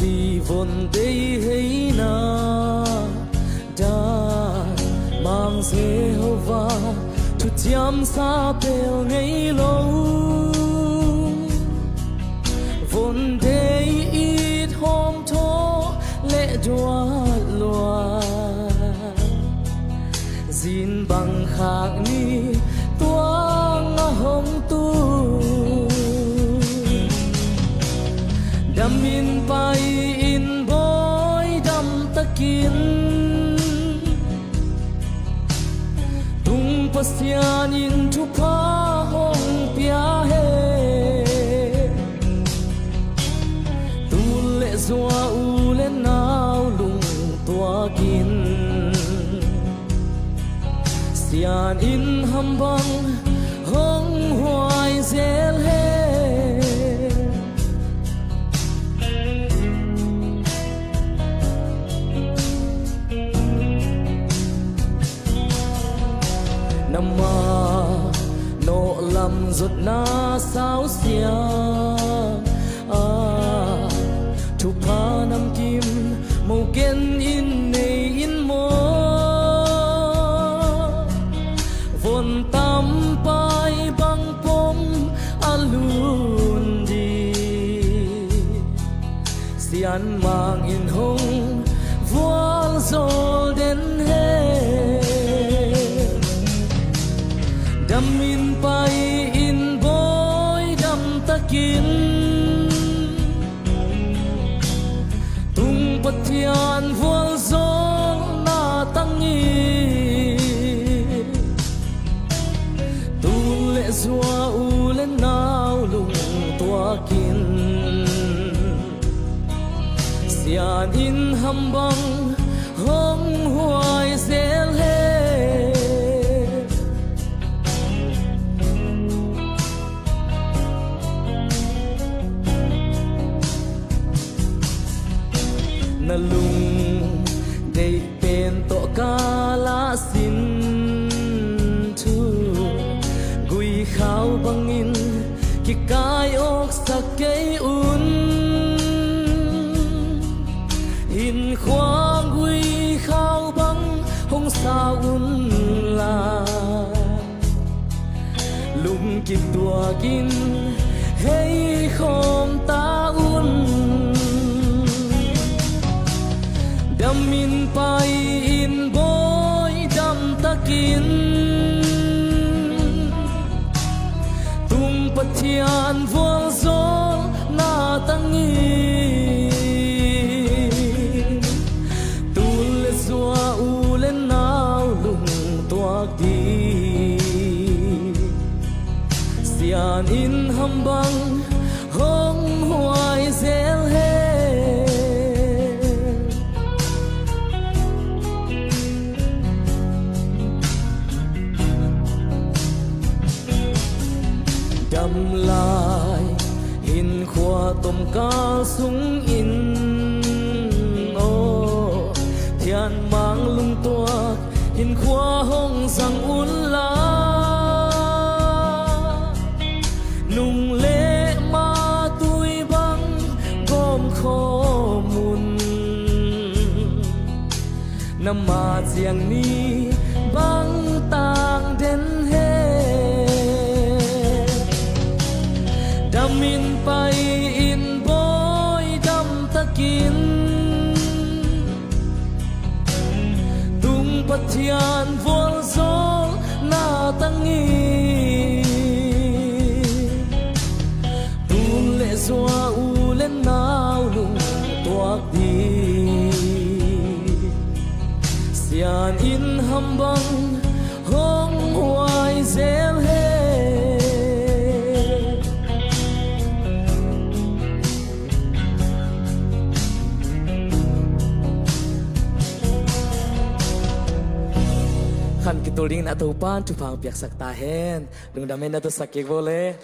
si vốn đây hay na đã mang Jehovah thu chiam sa bèo ngày lâu vốn đây ít hôm thô lệ đoa loa gìn bằng khác ni tua ngã hồng tu đam in bay in boy đam takin tung pasian in thu pa hong pia he tu lệ zoa u lên nào lung tua kin sian in hambang hong hoài zel he nama nọ làm giọt na sao xia thu pa nam kim màu ken in này in mo vốn tam pai bang pom alun di sian mang in hong voal zol den he đam in pai in boy đam takin tung patian voal zol na tangi tu lệ zoa u lên nào lung tua kin sian in hambang hong hoài zel he na lung day pen to kala sin thu gui khao bangin ki kai ok sakay un hin khoang gui khao bang hong sao un la lung kip tua kin hey khom ta un đam in pai in boy đam takin tung patian voal zol na tangi tu le zoa u lên nào lung tua ki sian in hambang hong hoài zel he đâm lại in khoa tôm cá súng in ô thian mang lung tua in khoa hong rằng un la nung lệ ma tui băng gom kho mun nam ma giang ni băng tang den he đam in pai in boy đam takin tung patian voal zol na tangi tu lệ zoa u lên nào lung tua đi sian in hambang hong hoài zel he kan kituling na tupan tupang piak saktahen lung damen na to sakik boleh